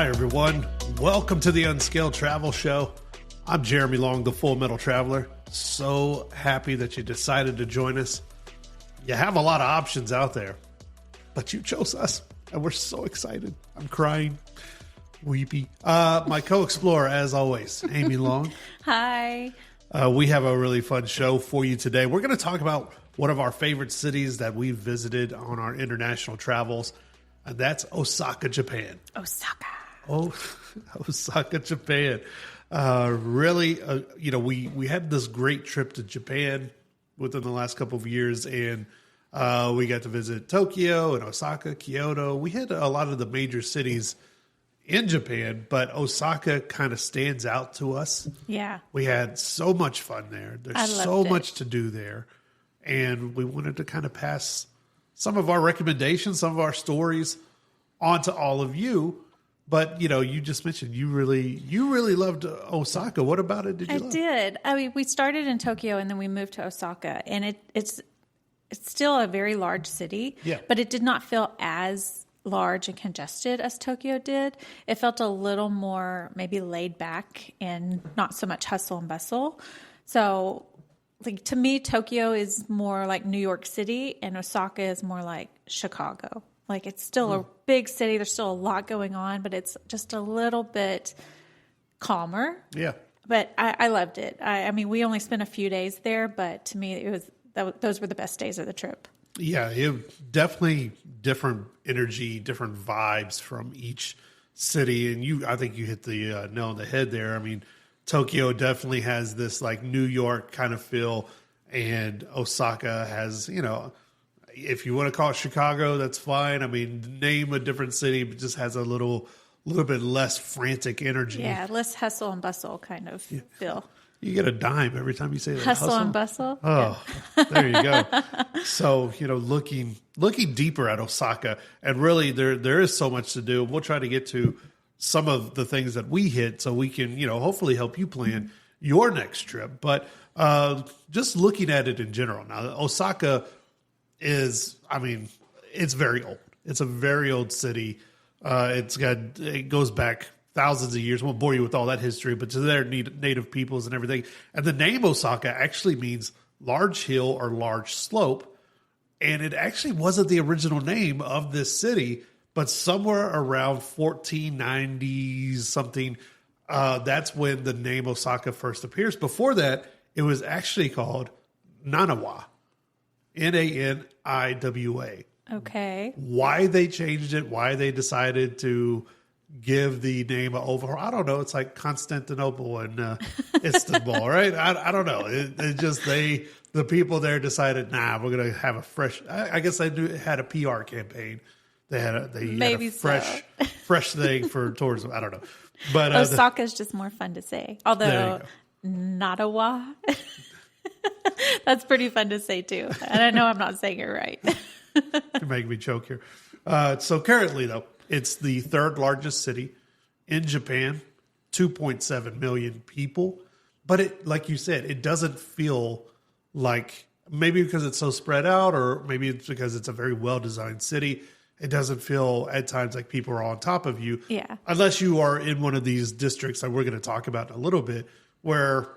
Hi, everyone. Welcome to the Unscaled Travel Show. I'm Jeremy Long, the Full Metal Traveler. So happy that you decided to join us. You have a lot of options out there, but you chose us, and we're so excited. I'm crying, weepy. My co-explorer, as always, Amy Long. Hi. We have a really fun show for you today. We're going to talk about one of our favorite cities that we've visited on our international travels, and that's Osaka, Japan. Osaka. Oh, Osaka, Japan. We had this great trip to Japan within the last couple of years, and we got to visit Tokyo and Osaka, Kyoto. We hit a lot of the major cities in Japan, but Osaka kind of stands out to us. Yeah. We had so much fun there. There's so much to do there, and we wanted to kind of pass some of our recommendations, some of our stories on to all of you. But, you just mentioned you really loved Osaka. What about it did you love? I did. I mean, we started in Tokyo and then we moved to Osaka. And it's still a very large city. Yeah. But it did not feel as large and congested as Tokyo did. It felt a little more maybe laid back and not so much hustle and bustle. So, to me, Tokyo is more like New York City and Osaka is more like Chicago. It's still a big city. There's still a lot going on, but it's just a little bit calmer. Yeah. But I loved it. I mean, we only spent a few days there, but to me, those were the best days of the trip. Yeah, it definitely different energy, different vibes from each city. And I think you hit the nail on the head there. I mean, Tokyo definitely has this New York kind of feel, and Osaka has, if you want to call it Chicago, that's fine. I mean, name a different city, but just has a little bit less frantic energy. Yeah, less hustle and bustle kind of feel. You get a dime every time you say that. Hustle and bustle. Oh, yeah. There you go. So, looking deeper at Osaka, and really there is so much to do. We'll try to get to some of the things that we hit so we can, hopefully help you plan your next trip. But just looking at it in general. Now, Osaka it's very old. It's a very old city. It goes back thousands of years. Won't bore you with all that history, but to their native peoples and everything. And the name Osaka actually means large hill or large slope. And it actually wasn't the original name of this city, but somewhere around 1490 something, that's when the name Osaka first appears. Before that, it was actually called Naniwa. Naniwa. Okay. Why they changed it, why they decided to give the name over, I don't know. It's like Constantinople and Istanbul, right? I don't know. It just, the people there decided, we're going to have a fresh, I guess they had a PR campaign. They had a fresh thing for tourism. I don't know. But Osaka's just more fun to say. Although, Naniwa. That's pretty fun to say too. And I know I'm not saying it right. You're making me choke here. So currently, though, it's the third largest city in Japan, 2.7 million people. But like you said, it doesn't feel like, maybe because it's so spread out, or maybe it's because it's a very well-designed city, it doesn't feel at times like people are on top of you. Yeah. Unless you are in one of these districts that we're going to talk about in a little bit, where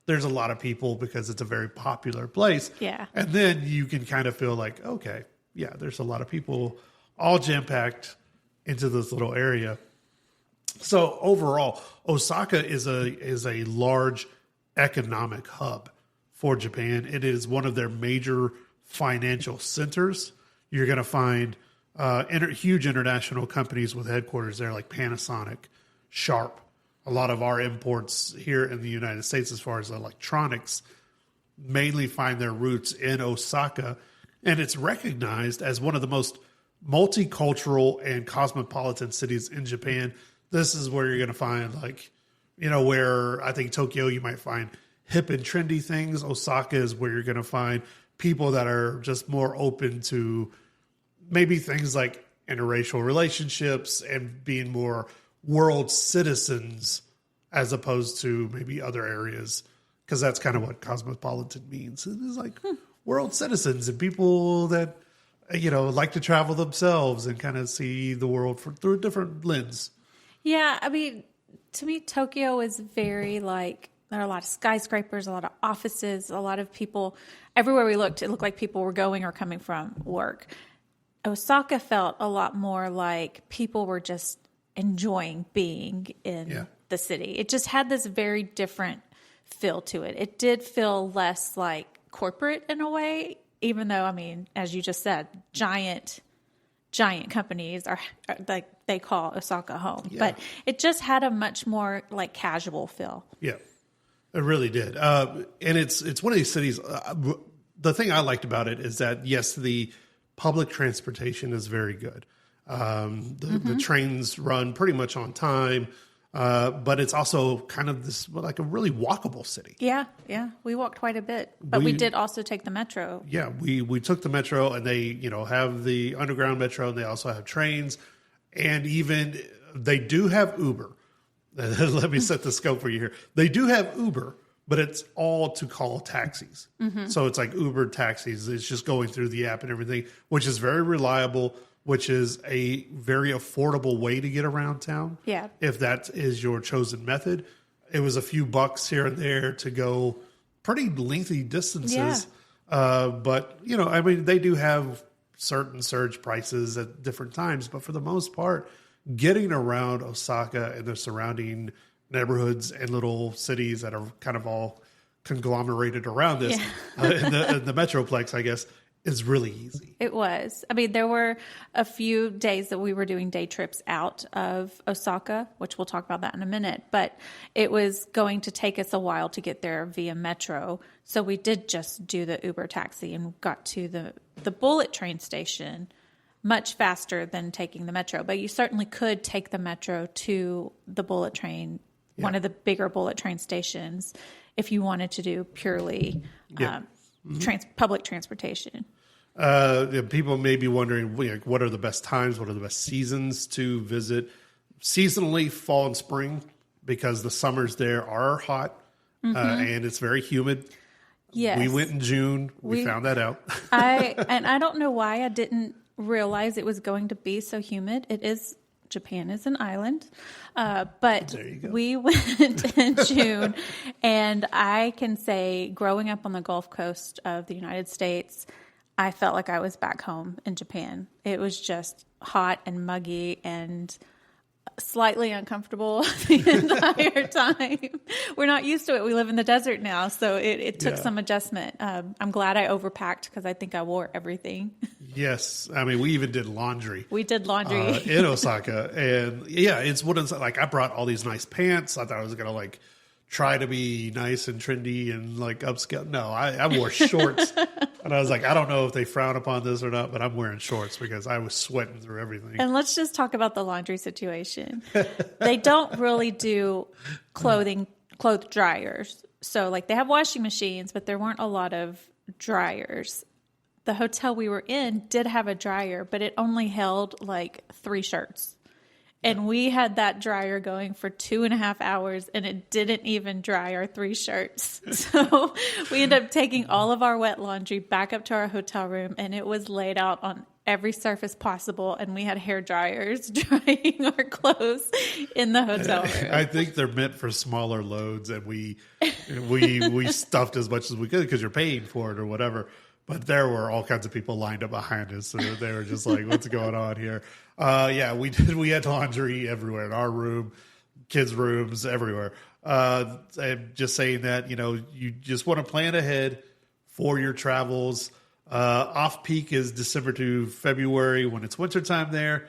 there's a lot of people because it's a very popular place. Yeah. And then you can kind of feel like, okay, yeah, there's a lot of people all jam-packed into this little area. So overall, Osaka is a large economic hub for Japan. It is one of their major financial centers. You're going to find huge international companies with headquarters there, like Panasonic, Sharp. A lot of our imports here in the United States, as far as electronics, mainly find their roots in Osaka. And it's recognized as one of the most multicultural and cosmopolitan cities in Japan. This is where you're going to find, where I think Tokyo, you might find hip and trendy things. Osaka is where you're going to find people that are just more open to maybe things like interracial relationships and being more world citizens as opposed to maybe other areas, because that's kind of what cosmopolitan means. It's like world citizens and people that, like to travel themselves and kind of see the world through a different lens. Yeah, I mean, to me, Tokyo is very like, there are a lot of skyscrapers, a lot of offices, a lot of people. Everywhere we looked, it looked like people were going or coming from work. Osaka felt a lot more like people were just enjoying being in the city. It just had this very different feel to it. It did feel less like corporate in a way, even though, I mean, as you just said, giant companies are like they call Osaka home, but it just had a much more like casual feel. Yeah, it really did. And it's one of these cities. The thing I liked about it is that, yes, the public transportation is very good. The trains run pretty much on time, but it's also kind of this like a really walkable city. Yeah. We walked quite a bit, but we did also take the metro. Yeah, we took the metro, and they have the underground metro, and they also have trains, and even they do have Uber. Let me set the scope for you here. They do have Uber, but it's all to call taxis. So it's like Uber taxis. It's just going through the app and everything, which is very reliable, which is a very affordable way to get around town. Yeah. If that is your chosen method. It was a few bucks here and there to go pretty lengthy distances. Yeah. But, I mean, they do have certain surge prices at different times. But for the most part, getting around Osaka and the surrounding neighborhoods and little cities that are kind of all conglomerated around this in the Metroplex, I guess, is really easy. It was. I mean, there were a few days that we were doing day trips out of Osaka, which we'll talk about that in a minute, but it was going to take us a while to get there via metro. So we did just do the Uber taxi and got to the bullet train station much faster than taking the metro. But you certainly could take the metro to the bullet train, one of the bigger bullet train stations, if you wanted to do purely public transportation. People may be wondering, what are the best times? What are the best seasons to visit? Seasonally, fall and spring, because the summers there are hot and it's very humid. Yes. We went in June. We found that out. I don't know why I didn't realize it was going to be so humid. Japan is an island, but we went in June, and I can say, growing up on the Gulf Coast of the United States, I felt like I was back home in Japan. It was just hot and muggy and slightly uncomfortable the entire time. We're not used to it. We live in the desert now, so it took some adjustment. I'm glad I overpacked because I think I wore everything. Yes. I mean, we even did laundry. We did laundry. In Osaka. And it's like I brought all these nice pants. I thought I was going to try to be nice and trendy and upscale. No, I wore shorts. And I was like, I don't know if they frown upon this or not, but I'm wearing shorts because I was sweating through everything. And let's just talk about the laundry situation. They don't really do clothes dryers. So they have washing machines, but there weren't a lot of dryers. The hotel we were in did have a dryer, but it only held 3 shirts. And we had that dryer going for 2.5 hours, and it didn't even dry our 3 shirts. So we ended up taking all of our wet laundry back up to our hotel room, and it was laid out on every surface possible, and we had hair dryers drying our clothes in the hotel room. I think they're meant for smaller loads, and we stuffed as much as we could because you're paying for it or whatever. But there were all kinds of people lined up behind us, so they were just like, "What's going on here?" We did. We had laundry everywhere in our room, kids' rooms, everywhere. I'm just saying that you just want to plan ahead for your travels. Off peak is December to February when it's wintertime there.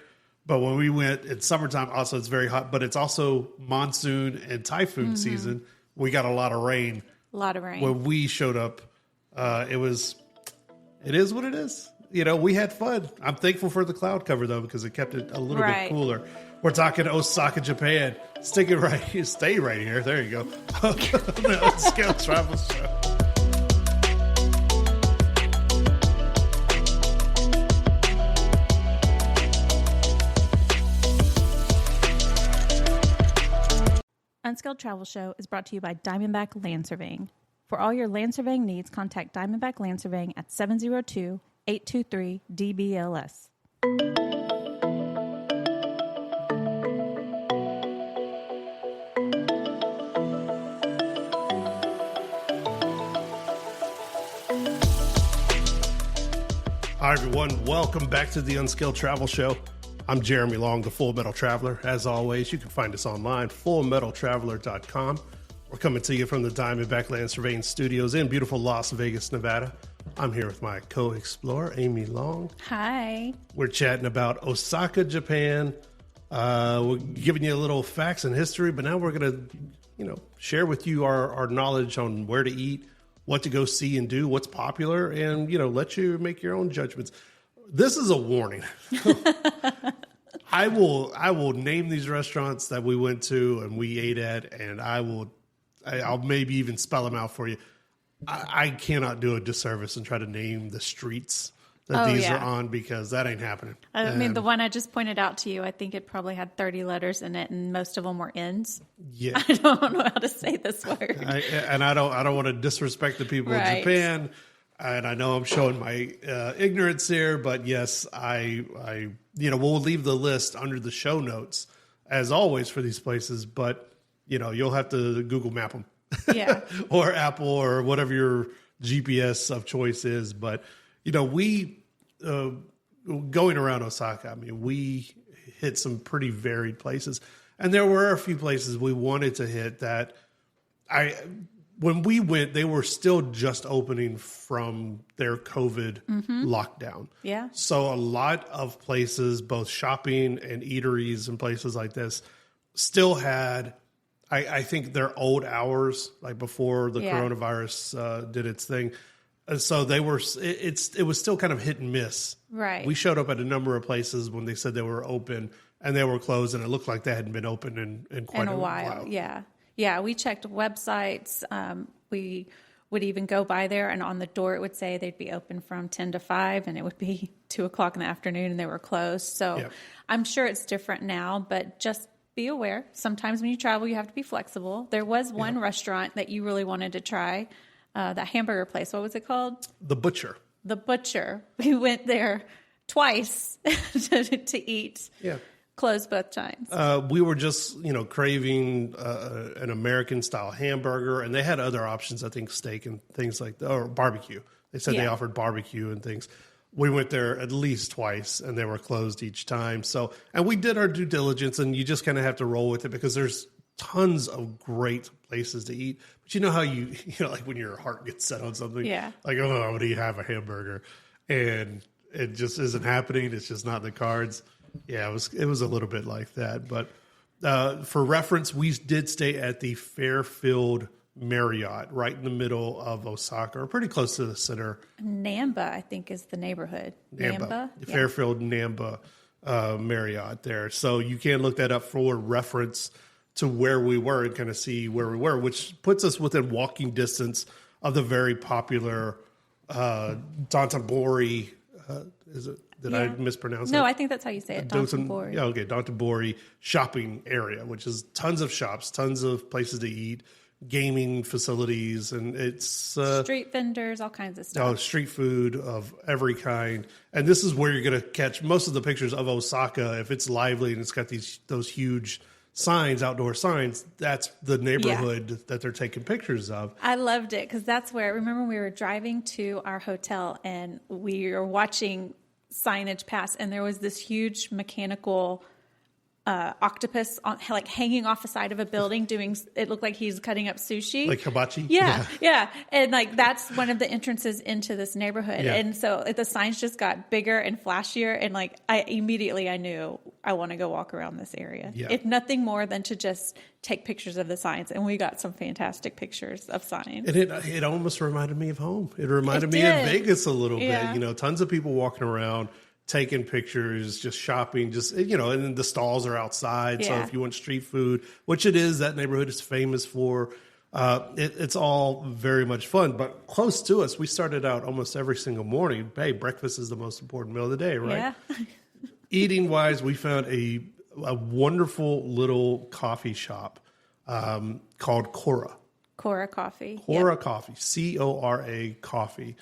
But when we went in summertime, also it's very hot. But it's also monsoon and typhoon season. We got a lot of rain. A lot of rain. When we showed up, it is what it is. We had fun. I'm thankful for the cloud cover, though, because it kept it a little bit cooler. We're talking Osaka, Japan. Stay right here. There you go. The Unscaled Travel Show. Unscaled Travel Show is brought to you by Diamondback Land Surveying. For all your land surveying needs, contact Diamondback Land Surveying at 702-823-DBLS. Hi, everyone. Welcome back to the Unscaled Travel Show. I'm Jeremy Long, the Full Metal Traveler. As always, you can find us online, fullmetaltraveler.com. We're coming to you from the Diamondback Land Surveying Studios in beautiful Las Vegas, Nevada. I'm here with my co-explorer, Amy Long. Hi. We're chatting about Osaka, Japan. We're giving you a little facts and history, but now we're going to, share with you our knowledge on where to eat, what to go see and do, what's popular, and, let you make your own judgments. This is a warning. I will name these restaurants that we went to and we ate at, and I'll maybe even spell them out for you. I cannot do a disservice and try to name the streets that these are on, because that ain't happening. I mean, the one I just pointed out to you, I think it probably had 30 letters in it, and most of them were N's. Yeah, I don't know how to say this word. I don't want to disrespect the people in Japan, and I know I'm showing my ignorance here, but yes, we'll leave the list under the show notes as always for these places, but you'll have to Google Map them, or Apple or whatever your GPS of choice is, but. We going around Osaka, I mean, we hit some pretty varied places, and there were a few places we wanted to hit that when we went, they were still just opening from their COVID lockdown. Yeah. So a lot of places, both shopping and eateries and places like this, still had, I think, their old hours, like before the coronavirus did its thing. So they were. It was still kind of hit and miss. Right. We showed up at a number of places when they said they were open, and they were closed, and it looked like they hadn't been open in quite a while. Yeah. We checked websites. We would even go by there, and on the door it would say they'd be open from 10 to 5, and it would be 2:00 in the afternoon, and they were closed. So I'm sure it's different now, but just be aware. Sometimes when you travel, you have to be flexible. There was one restaurant that you really wanted to try. That hamburger place. What was it called? The Butcher. The Butcher. We went there twice to eat. Yeah. Closed both times. We were just, craving an American style hamburger, and they had other options. I think steak and things like that, or barbecue. They said they offered barbecue and things. We went there at least twice, and they were closed each time. So, and we did our due diligence, and you just kind of have to roll with it, because there's tons of great places to eat. But you know how like when your heart gets set on something, like, oh, I'm going to have a hamburger, and it just isn't happening. It's just not in the cards. Yeah, it was a little bit like that. But for reference, we did stay at the Fairfield Marriott right in the middle of Osaka, or pretty close to the center. Namba, I think, is the neighborhood. Namba? Fairfield Namba Marriott there. So you can look that up for reference to where we were and kind of see where we were, which puts us within walking distance of the very popular Dotonbori. Did I mispronounce it? No, I think that's how you say it. Dotonbori. Yeah, okay, Dotonbori shopping area, which is tons of shops, tons of places to eat, gaming facilities, and it's street vendors, all kinds of stuff. Oh, street food of every kind. And this is where you're going to catch most of the pictures of Osaka. If it's lively and it's got those huge signs, outdoor signs, that's the neighborhood that they're taking pictures of. I loved it, because that's where, remember, we were driving to our hotel and we were watching signage pass, and there was this huge mechanical octopus like hanging off the side of a building it looked like he's cutting up sushi, like hibachi. Yeah, and like that's one of the entrances into this neighborhood. And so the signs just got bigger and flashier, and like I knew I want to go walk around this area, if nothing more than to just take pictures of the signs. And we got some fantastic pictures of signs, and it almost reminded me of home. It reminded me of Vegas a little bit. Tons of people walking around, taking pictures, just shopping, and then the stalls are outside. So if you want street food, which it is, that neighborhood is famous for, it's all very much fun. But close to us, we started out almost every single morning. Hey, breakfast is the most important meal of the day, right? Yeah. Eating wise, we found a wonderful little coffee shop called Cora. Cora Coffee. Cora Coffee, Cora Coffee.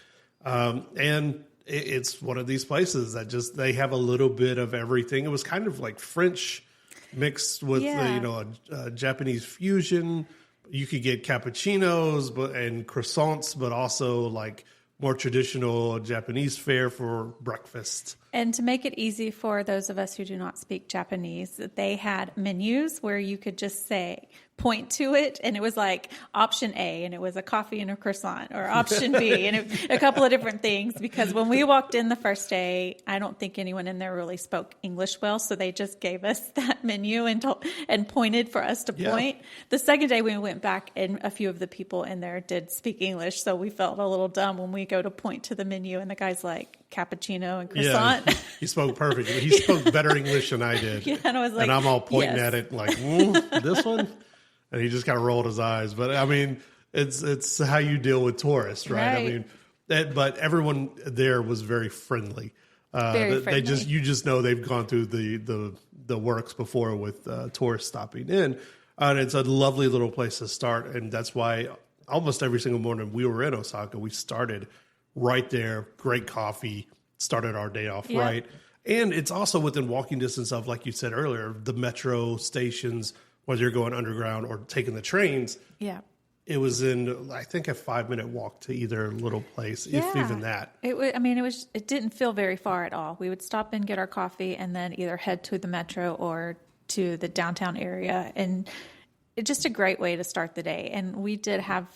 And it's one of these places that they have a little bit of everything. It was kind of like French mixed with a Japanese fusion. You could get cappuccinos and croissants, but also like more traditional Japanese fare for breakfast. And to make it easy for those of us who do not speak Japanese, they had menus where you could just point to it, and it was like option A, and it was a coffee and a croissant, or option B, and a couple of different things. Because when we walked in the first day, I don't think anyone in there really spoke English well, so they just gave us that menu and pointed for us to point. The second day we went back, and a few of the people in there did speak English, so we felt a little dumb when we go to point to the menu, and the guy's like, cappuccino and croissant. Yeah, he spoke perfectly. He spoke better English than I did. Yeah, and I was like, and I'm all pointing at it like, this one? And he just kind of rolled his eyes. But I mean, it's how you deal with tourists, right? I mean, but everyone there was very friendly. Very friendly. You just know they've gone through the works before with tourists stopping in. And it's a lovely little place to start. And that's why almost every single morning we were in Osaka, we started right there. Great coffee, started our day off right. And it's also within walking distance of, like you said earlier, the metro stations, whether you're going underground or taking the trains. Yeah. It was in, I think, a 5-minute walk to either little place, if even that. It didn't feel very far at all. We would stop and get our coffee and then either head to the metro or to the downtown area. And it's just a great way to start the day. And we did have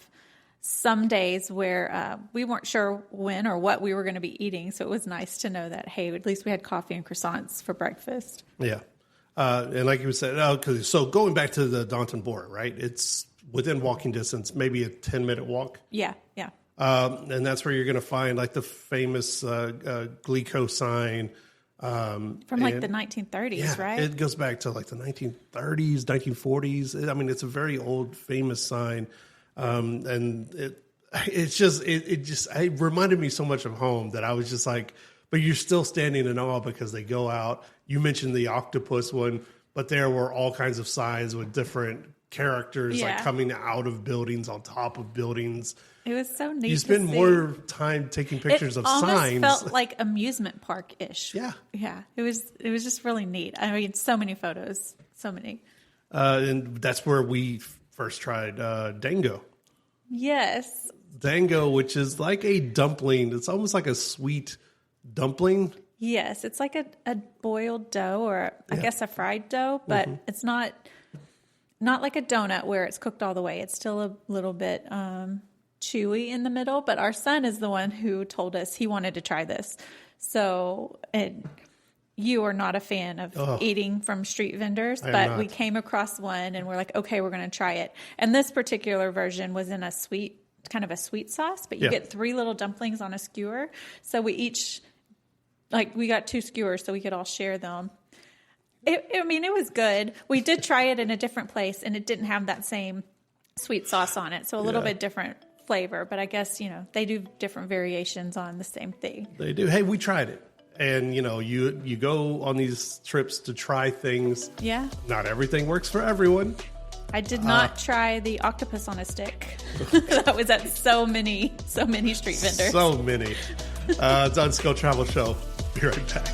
some days where we weren't sure when or what we were going to be eating. So it was nice to know that, hey, at least we had coffee and croissants for breakfast. Yeah. And like you said, so going back to the Downton-bori, right? It's within walking distance, maybe a 10-minute walk. Yeah, yeah. And that's where you're going to find like the famous Glico sign. From like the 1930s, right? It goes back to like the 1930s, 1940s. I mean, it's a very old, famous sign. And it reminded me so much of home that I was just like, but you're still standing in awe because they go out. You mentioned the octopus one, but there were all kinds of signs with different characters like coming out of buildings, on top of buildings. It was so neat. You spend more time taking pictures of signs. It almost felt like amusement park-ish. Yeah. Yeah. It was just really neat. I mean, so many photos. So many. And that's where we first tried dango. Yes. Dango, which is like a dumpling. It's almost like a sweet dumpling. Yes. It's like a boiled dough, or I guess a fried dough, but it's not like a donut where it's cooked all the way. It's still a little bit chewy in the middle, but our son is the one who told us he wanted to try this. So you are not a fan of eating from street vendors, but we came across one and we're like, okay, we're going to try it. And this particular version was in kind of a sweet sauce, but you get 3 little dumplings on a skewer. So we got 2 skewers so we could all share them. It was good. We did try it in a different place, and it didn't have that same sweet sauce on it. So a little bit different flavor, but I guess, they do different variations on the same thing. They do. Hey, we tried it. And, you go on these trips to try things. Yeah. Not everything works for everyone. I did not try the octopus on a stick. That was at so many street vendors. So many. It's Unscaled Travel Show. Be right back.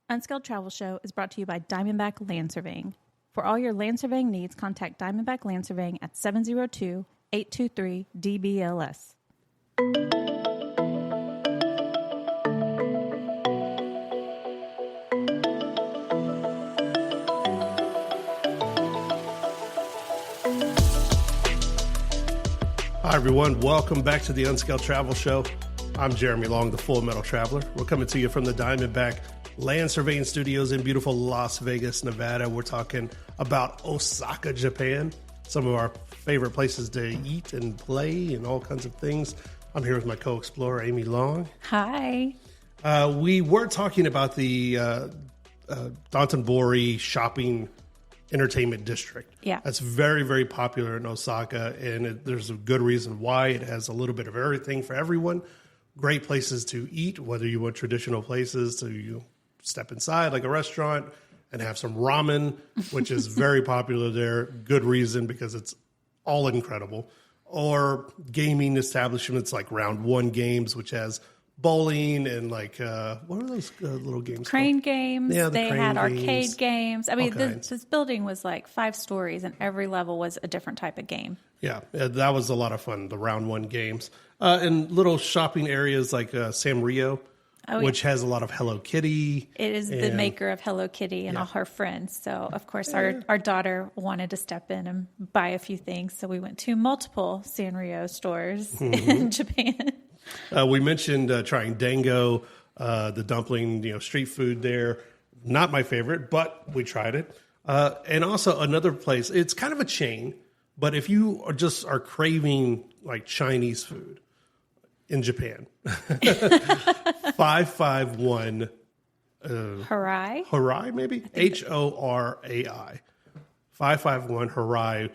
Unscaled Travel Show is brought to you by Diamondback Land Surveying. For all your land surveying needs, contact Diamondback Land Surveying at 702-823-DBLS. Hi, everyone. Welcome back to the Unscaled Travel Show. I'm Jeremy Long, the Full Metal Traveler. We're coming to you from the Diamondback Land Surveying Studios in beautiful Las Vegas, Nevada. We're talking about Osaka, Japan, some of our favorite places to eat and play and all kinds of things. I'm here with my co-explorer, Amy Long. Hi. We were talking about the Dotonbori shopping entertainment district. Yeah. That's very, very popular in Osaka, and there's a good reason why. It has a little bit of everything for everyone. Great places to eat, whether you want traditional places to step inside like a restaurant and have some ramen, which is very popular there. Good reason, because it's all incredible. Or gaming establishments like Round One Games, which has bowling and like what are those little games? Crane games. Yeah, they crane had games. arcade games. I mean, All kinds. this building was like 5 stories, and every level was a different type of game. Yeah, that was a lot of fun. The round 1 games and little shopping areas like Sanrio, which has a lot of Hello Kitty. It is the maker of Hello Kitty and all her friends. So, of course, our daughter wanted to step in and buy a few things. So we went to multiple Sanrio stores in Japan. We mentioned trying dango, the dumpling, street food there. Not my favorite, but we tried it. And also another place, it's kind of a chain, but if you are craving like Chinese food in Japan, 551 Harai, maybe Horai, 551 Harai.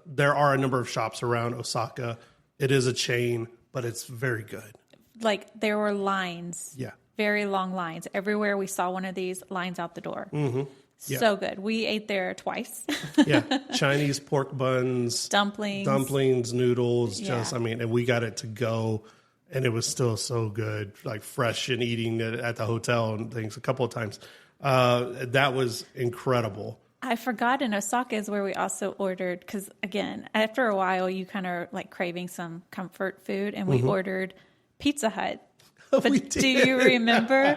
There are a number of shops around Osaka. It is a chain, but it's very good. Like there were lines. Yeah. Very long lines. Everywhere we saw one of these, lines out the door. Mm-hmm. Yeah. So good. We ate there twice. Yeah. Chinese pork buns. Dumplings, noodles. Yeah. And we got it to go, and it was still so good, like fresh and eating it at the hotel and things a couple of times. That was incredible. I forgot in Osaka is where we also ordered, because again, after a while, you kind of like craving some comfort food, and we ordered Pizza Hut. But do you remember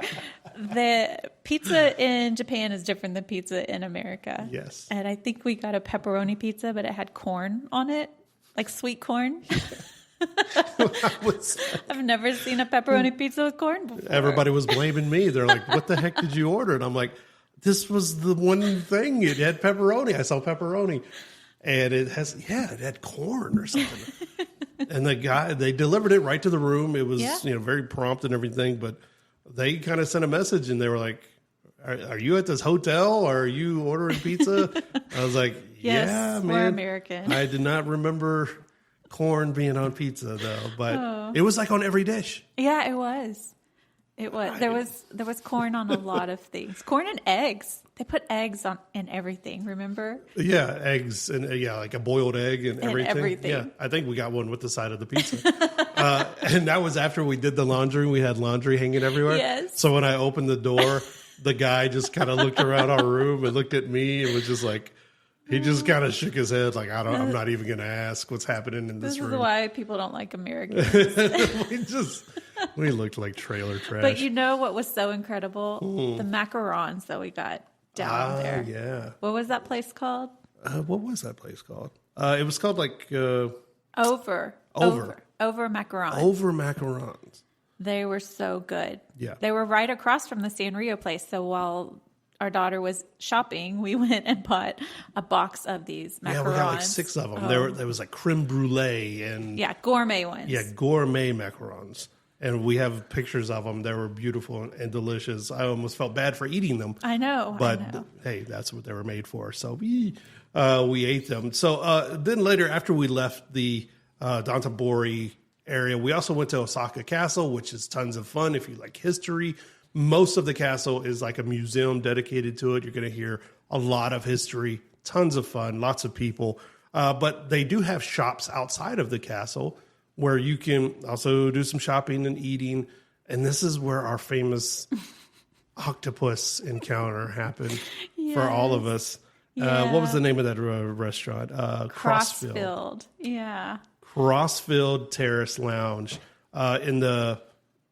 that pizza in Japan is different than pizza in America? Yes. And I think we got a pepperoni pizza, but it had corn on it, like sweet corn. I've never seen a pepperoni pizza with corn before. Everybody was blaming me. They're like, what the heck did you order? And I'm like, this was the one thing. It had pepperoni. I saw pepperoni. And it had corn or something. And they delivered it right to the room. It was, very prompt and everything, but they kind of sent a message and they were like, are you at this hotel or are you ordering pizza? I was like, yes, yeah, man. We're American. I did not remember corn being on pizza though, but it was like on every dish. Yeah, it was. It was. There was corn on a lot of things. Corn and eggs. They put eggs in everything, remember? Yeah, eggs and like a boiled egg and everything. Yeah, I think we got one with the side of the pizza. And that was after we did the laundry. We had laundry hanging everywhere. Yes. So when I opened the door, the guy just kind of looked around our room and looked at me and was just like, he just kind of shook his head like, I'm not even going to ask what's happening in this room. This is why people don't like Americans. we looked like trailer trash. But you know what was so incredible? The macarons that we got down there. Yeah. What was that place called? What was that place called? It was called like... Over macarons. Over macarons. They were so good. Yeah. They were right across from the Sanrio place. So while our daughter was shopping, we went and bought a box of these macarons. Yeah, we got like 6 of them. There was like creme brulee and... Yeah, gourmet ones. Yeah, gourmet macarons. And we have pictures of them. They were beautiful and delicious. I almost felt bad for eating them. I know. But hey, that's what they were made for. So we ate them. So then later, after we left the Dantabori area, we also went to Osaka Castle, which is tons of fun if you like history. Most of the castle is like a museum dedicated to it. You're going to hear a lot of history, tons of fun, lots of people. But they do have shops outside of the castle where you can also do some shopping and eating. And this is where our famous octopus encounter happened for all of us. Yeah. What was the name of that restaurant? Crossfield. Yeah. Crossfield Terrace Lounge in the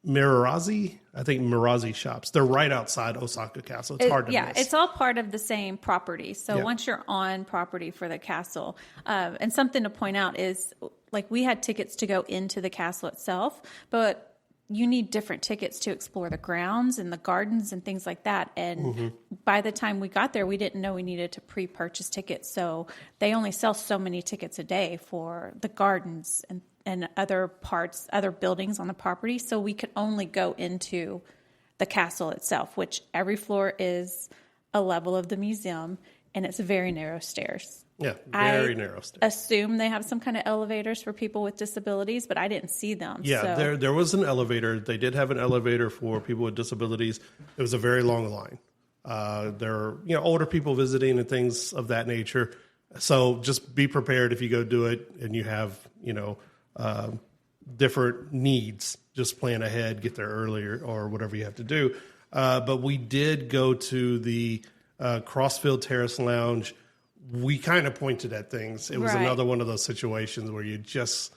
Mirazi, I think Mirazi shops. They're right outside Osaka Castle. It's hard to miss. It's all part of the same property. So once you're on property for the castle, and something to point out is like we had tickets to go into the castle itself, but you need different tickets to explore the grounds and the gardens and things like that. And by the time we got there, we didn't know we needed to pre-purchase tickets. So they only sell so many tickets a day for the gardens and other parts, other buildings on the property. So we could only go into the castle itself, which every floor is a level of the museum, and it's very narrow stairs. Yeah, very narrow stairs. Assume they have some kind of elevators for people with disabilities, but I didn't see them. Yeah, so. there was an elevator. They did have an elevator for people with disabilities. It was a very long line. There are older people visiting and things of that nature. So just be prepared if you go do it and you have different needs. Just plan ahead, get there earlier, or whatever you have to do. But we did go to the Crossfield Terrace Lounge. We kind of pointed at things. It was another one of those situations where you just...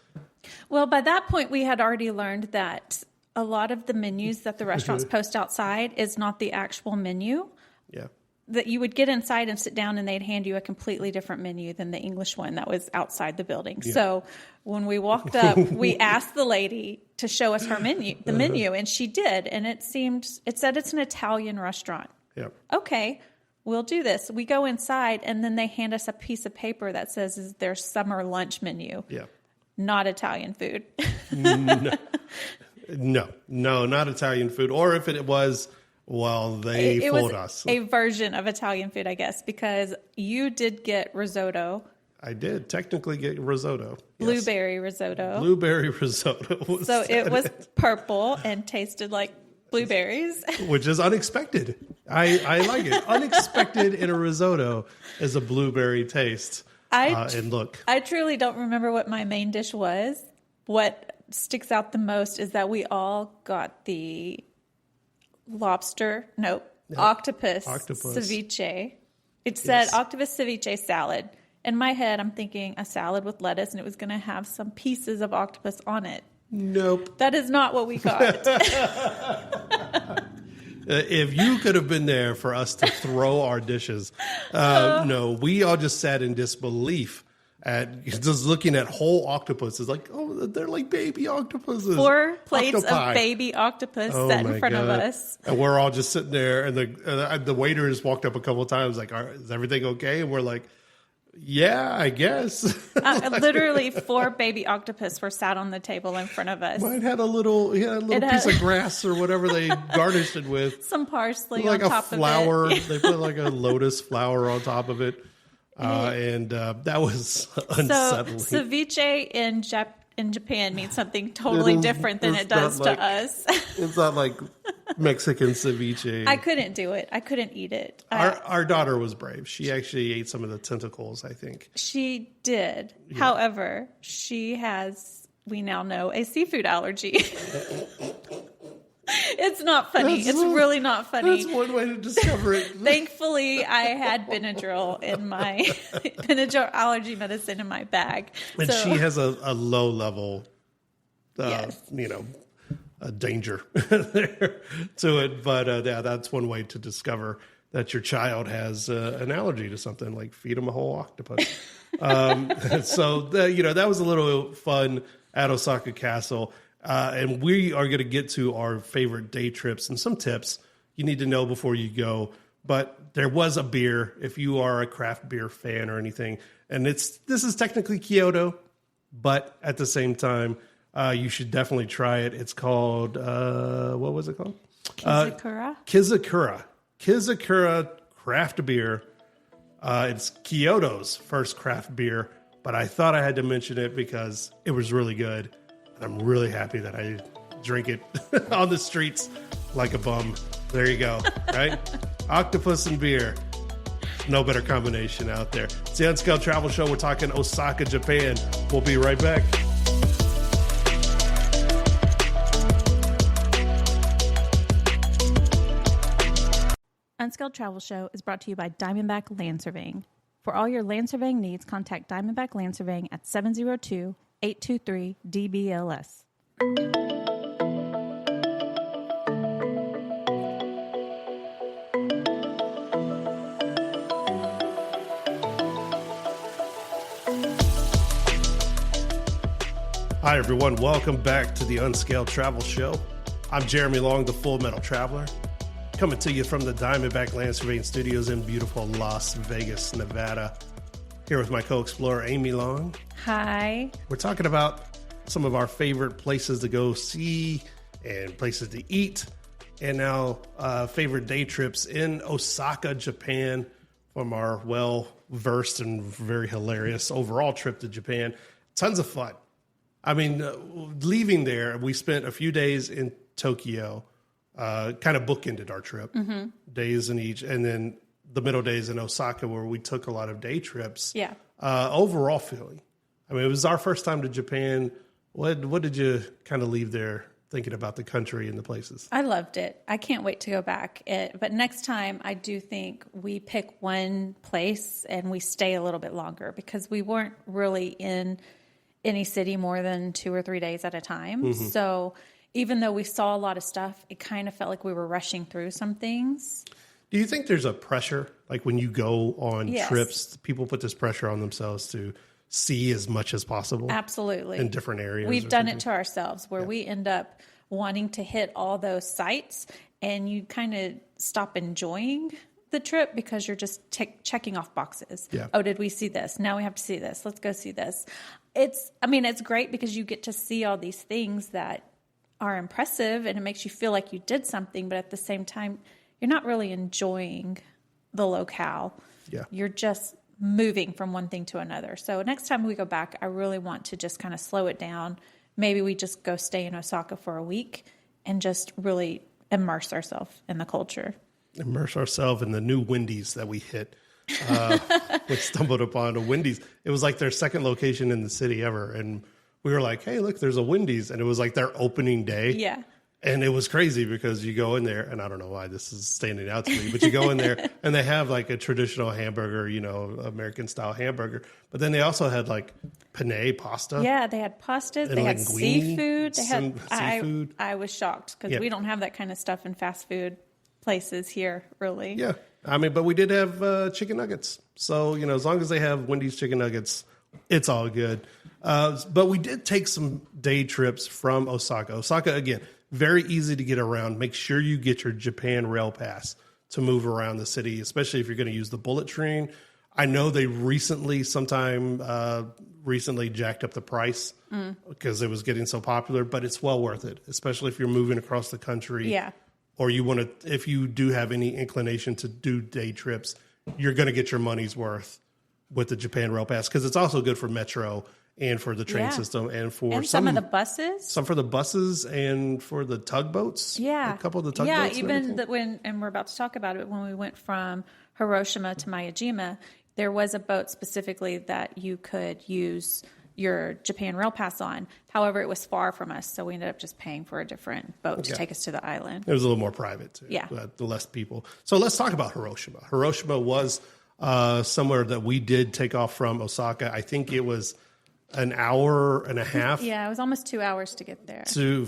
Well, by that point, we had already learned that a lot of the menus that the restaurants post outside is not the actual menu. Yeah. That you would get inside and sit down and they'd hand you a completely different menu than the English one that was outside the building. Yeah. So when we walked up, we asked the lady to show us her menu, the menu, and she did. And it said it's an Italian restaurant. Yeah. Okay, we'll do this. We go inside and then they hand us a piece of paper that says is their summer lunch menu. Yeah. Not Italian food. No, not Italian food. Or if it was... Well, they fooled us. A version of Italian food, I guess, because you did get risotto. I did technically get risotto. Blueberry risotto. Blueberry risotto. So it was purple and tasted like blueberries. Which is unexpected. I like it. Unexpected in a risotto is a blueberry taste and look. I truly don't remember what my main dish was. What sticks out the most is that we all got the... octopus ceviche. It said octopus ceviche salad. In my head, I'm thinking a salad with lettuce, and it was going to have some pieces of octopus on it. Nope. That is not what we got. If you could have been there for us to throw our dishes, no, we all just sat in disbelief at just looking at whole octopuses. Like, oh, they're like baby octopuses. 4 plates of baby octopus set in front of us. And we're all just sitting there, and the waiter has walked up a couple of times like, is everything okay? And we're like, yeah, I guess. Literally 4 baby octopus were sat on the table in front of us. Mine had a little piece of grass or whatever they garnished it with. Some parsley like on top of it. Like a flower. They put like a lotus flower on top of it. And that was unsettling. So ceviche in Japan means something totally different than it does to us. It's not like Mexican ceviche. I couldn't do it. I couldn't eat it. Our daughter was brave. She actually ate some of the tentacles, I think. She did. Yeah. However, she has, we now know, a seafood allergy. It's not funny. It's really not funny. That's one way to discover it. Thankfully, I had Benadryl in my Benadryl allergy medicine in my bag. And she has a low level, a danger there to it. But that's one way to discover that your child has an allergy to something. Like feed them a whole octopus. So that was a little fun at Osaka Castle. And we are going to get to our favorite day trips and some tips you need to know before you go. But there was a beer, if you are a craft beer fan or anything. And this is technically Kyoto, but at the same time, you should definitely try it. It's called, what was it called? Kizakura. Kizakura craft beer. It's Kyoto's first craft beer, but I thought I had to mention it because it was really good. I'm really happy that I drink it on the streets like a bum. There you go, right? Octopus and beer. No better combination out there. It's the Unscaled Travel Show. We're talking Osaka, Japan. We'll be right back. Unscaled Travel Show is brought to you by Diamondback Land Surveying. For all your land surveying needs, contact Diamondback Land Surveying at 702-823-DBLS. Hi, everyone. Welcome back to the Unscaled Travel Show. I'm Jeremy Long, the Full Metal Traveler, coming to you from the Diamondback Land Surveying Studios in beautiful Las Vegas, Nevada. Here with my co-explorer, Amy Long. Hi. We're talking about some of our favorite places to go see and places to eat, and now favorite day trips in Osaka, Japan, from our well-versed and very hilarious overall trip to Japan. Tons of fun. I mean, leaving there, we spent a few days in Tokyo, kind of bookended our trip, days in each, and then the middle days in Osaka where we took a lot of day trips. Yeah. Overall feeling. I mean, it was our first time to Japan. What did you kind of leave there thinking about the country and the places? I loved it. I can't wait to go back. But next time, I do think we pick one place and we stay a little bit longer, because we weren't really in any city more than 2 or 3 days at a time. Mm-hmm. So even though we saw a lot of stuff, it kind of felt like we were rushing through some things. Do you think there's a pressure, like when you go on Yes. trips, people put this pressure on themselves to see as much as possible? Absolutely. In different areas? We've done it to ourselves, where we end up wanting to hit all those sites, and you kind of stop enjoying the trip because you're just checking off boxes. Yeah. Oh, did we see this? Now we have to see this. Let's go see this. It's great because you get to see all these things that are impressive, and it makes you feel like you did something, but at the same time, you're not really enjoying the locale. Yeah. You're just moving from one thing to another. So next time we go back, I really want to just kind of slow it down. Maybe we just go stay in Osaka for a week and just really immerse ourselves in the culture. Immerse ourselves in the new Wendy's that we hit. We stumbled upon a Wendy's. It was like their second location in the city ever. And we were like, hey, look, there's a Wendy's. And it was like their opening day. Yeah. And it was crazy because you go in there, and I don't know why this is standing out to me, but you go in there and they have like a traditional hamburger, American style hamburger. But then they also had like penne pasta. Yeah, they had pastas, they had linguine, seafood. They had seafood. I was shocked because we don't have that kind of stuff in fast food places here, really. Yeah. I mean, but we did have chicken nuggets. So, as long as they have Wendy's chicken nuggets, it's all good. But we did take some day trips from Osaka. Osaka, again, very easy to get around. Make sure you get your Japan Rail Pass to move around the city, especially if you're going to use the bullet train. I know they recently jacked up the price because it was getting so popular, but it's well worth it, especially if you're moving across the country. Yeah. Or if you do have any inclination to do day trips, you're going to get your money's worth with the Japan Rail Pass, because it's also good for metro and for the train system, and for some of the buses. Some for the buses and for the tugboats. Yeah. A couple of the tugboats. Yeah, even and we're about to talk about it, when we went from Hiroshima to Miyajima, there was a boat specifically that you could use your Japan Rail Pass on. However, it was far from us, so we ended up just paying for a different boat to take us to the island. It was a little more private, too. Yeah. The less people. So let's talk about Hiroshima. Hiroshima was somewhere that we did take off from Osaka. I think it was an hour and a half. Yeah, it was almost 2 hours to get there.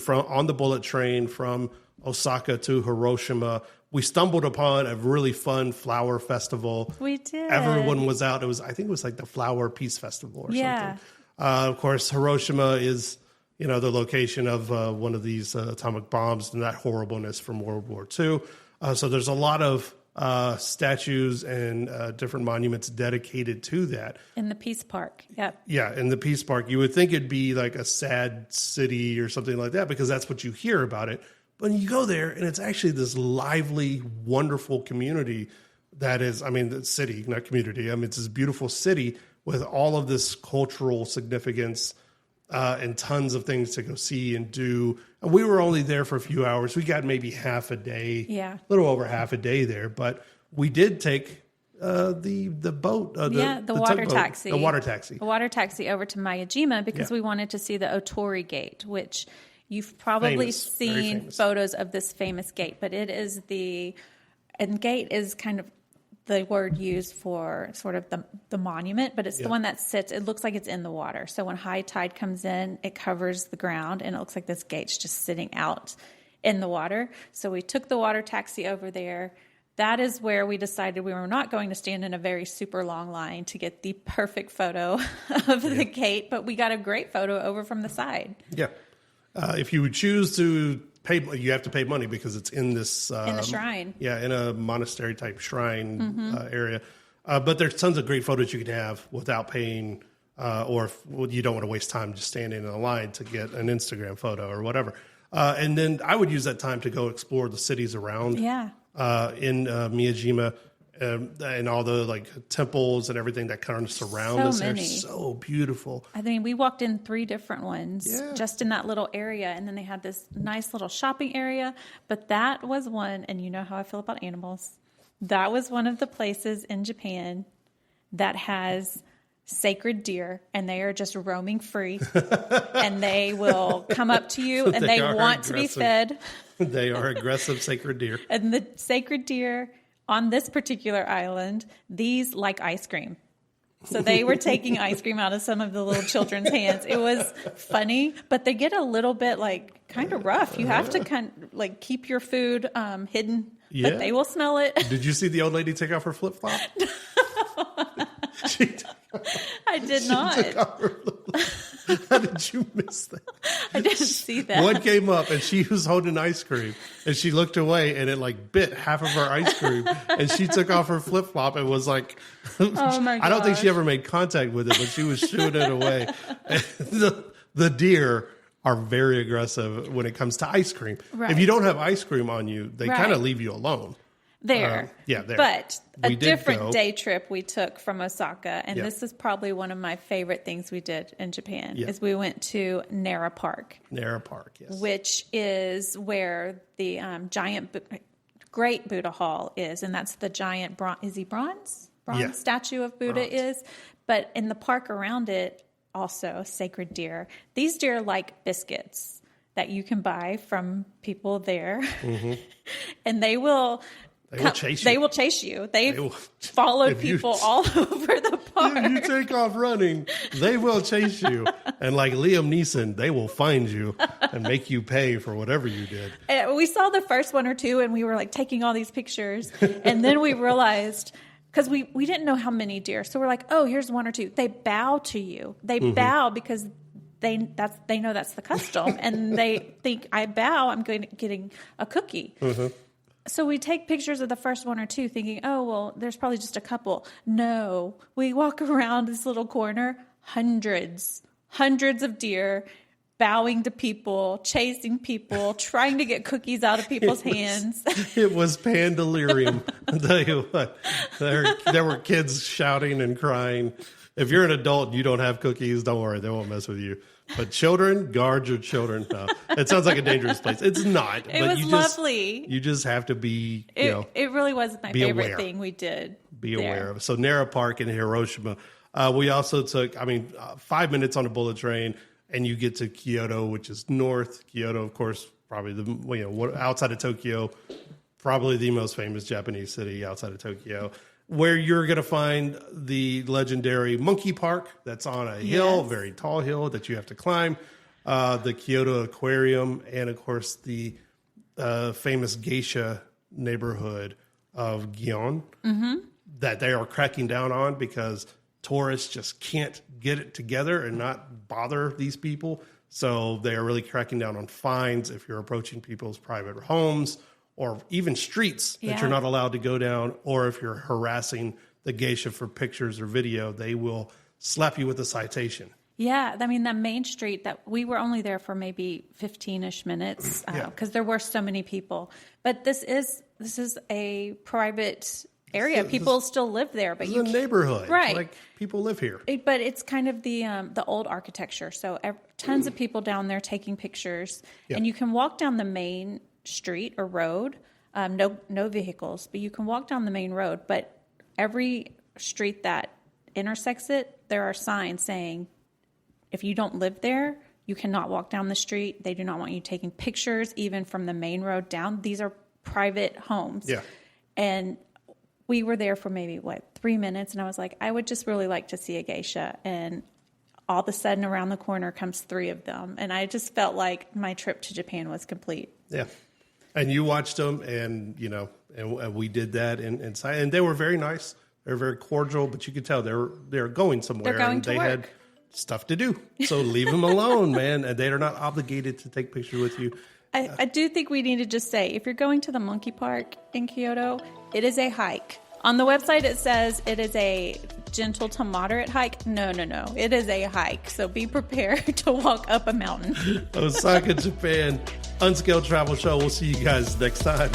On the bullet train from Osaka to Hiroshima. We stumbled upon a really fun flower festival. We did. Everyone was out. I think it was like the Flower Peace Festival or something. Of course, Hiroshima is, the location of one of these atomic bombs and that horribleness from World War II. So there's a lot of statues and different monuments dedicated to that. In the Peace Park. Yep. Yeah, in the Peace Park. You would think it'd be like a sad city or something like that, because that's what you hear about it. But you go there, and it's actually this lively, wonderful community that is, the city, not community. It's this beautiful city with all of this cultural significance and tons of things to go see and do. And we were only there for a few hours. We got maybe half a day, a little over half a day there. But we did take the boat, the water taxi. The water taxi. A water taxi over to Miyajima because we wanted to see the Otori Gate, which you've probably seen photos of this famous gate. But it is and gate is kind of the word used for sort of the monument, but it's the one that sits, it looks like it's in the water. So when high tide comes in, it covers the ground, and it looks like this gate's just sitting out in the water. So we took the water taxi over there. That is where we decided we were not going to stand in a very super long line to get the perfect photo of the gate, but we got a great photo over from the side. Yeah. If you would choose to pay, you have to pay money because it's in this in the shrine. Yeah, in a monastery type shrine area. But there's tons of great photos you can have without paying, or if you don't want to waste time just standing in a line to get an Instagram photo or whatever. And then I would use that time to go explore the cities around. Yeah. In Miyajima. And all the temples and everything that kind of surround us. They're so beautiful. We walked in 3 different ones just in that little area, and then they had this nice little shopping area. But that was one, and you know how I feel about animals. That was one of the places in Japan that has sacred deer, and they are just roaming free, and they will come up to you, and they want to be fed. They are aggressive sacred deer. And the sacred deer on this particular island, these like ice cream. So they were taking ice cream out of some of the little children's hands. It was funny, but they get a little bit like kind of rough. You have to kind of like keep your food hidden, but they will smell it. Did you see the old lady take off her flip-flop? I did not. How did you miss that? I didn't see that. One came up and she was holding ice cream and she looked away and it like bit half of her ice cream and she took off her flip flop and was like, oh my gosh. I don't think she ever made contact with it, but she was shooing it away. The deer are very aggressive when it comes to ice cream. Right. If you don't have ice cream on you, they kind of leave you alone. There. There. But a different day trip we took from Osaka, and this is probably one of my favorite things we did in Japan, is we went to Nara Park. Nara Park, yes. Which is where the Great Buddha Hall is, and that's the giant bronze statue of Buddha is. But in the park around it, also sacred deer. These deer like biscuits that you can buy from people there, and they will chase you. They will chase you. They've followed people all over the park. You take off running, they will chase you. And like Liam Neeson, they will find you and make you pay for whatever you did. And we saw the first one or two, and we were like taking all these pictures. And then we realized, because we didn't know how many deer. So we're like, oh, here's one or two. They bow to you. They bow because they know that's the custom. And they think, I bow, I'm getting a cookie. So we take pictures of the first one or two thinking, oh, well, there's probably just a couple. No, we walk around this little corner, hundreds of deer bowing to people, chasing people, trying to get cookies out of people's hands. It was pandalirium. I'll tell you what, there were kids shouting and crying. If you're an adult and you don't have cookies, don't worry, they won't mess with you. But children, guard your children. No, it sounds like a dangerous place. It's not. It was lovely. You just have to be, it really was my favorite thing we did. Be aware of. So Nara Park in Hiroshima. We also took, 5 minutes on a bullet train, and you get to Kyoto, which is north. Kyoto, of course, probably outside of Tokyo, probably the most famous Japanese city outside of Tokyo, where you're going to find the legendary Monkey Park that's on a hill, very tall hill that you have to climb, the Kyoto Aquarium, and, of course, the famous geisha neighborhood of Gion that they are cracking down on because tourists just can't get it together and not bother these people. So they are really cracking down on fines if you're approaching people's private homes or even streets that you're not allowed to go down, or if you're harassing the geisha for pictures or video, they will slap you with a citation. Yeah, I mean, that main street that we were only there for maybe 15-ish minutes because there were so many people. But this is a private area. People still live there, but it's a neighborhood, right? Like people live here. But it's kind of the old architecture. So tons of people down there taking pictures, and you can walk down the main street or road. No vehicles, but you can walk down the main road. But every street that intersects it, there are signs saying, if you don't live there, you cannot walk down the street. They do not want you taking pictures, even from the main road down. These are private homes. Yeah. And we were there for maybe, 3 minutes, and I was like, I would just really like to see a geisha. And all of a sudden, around the corner comes 3 of them. And I just felt like my trip to Japan was complete. Yeah. And you watched them, and, and we did that inside. And they were very nice. They were very cordial, but you could tell they're going somewhere. They're going to work. Had stuff to do. So leave them alone, man. And they are not obligated to take pictures with you. I do think we need to just say, if you're going to the Monkey Park in Kyoto, it is a hike. On the website, it says it is a gentle to moderate hike. No. It is a hike. So be prepared to walk up a mountain. Osaka, Japan, Unscaled Travel Show. We'll see you guys next time.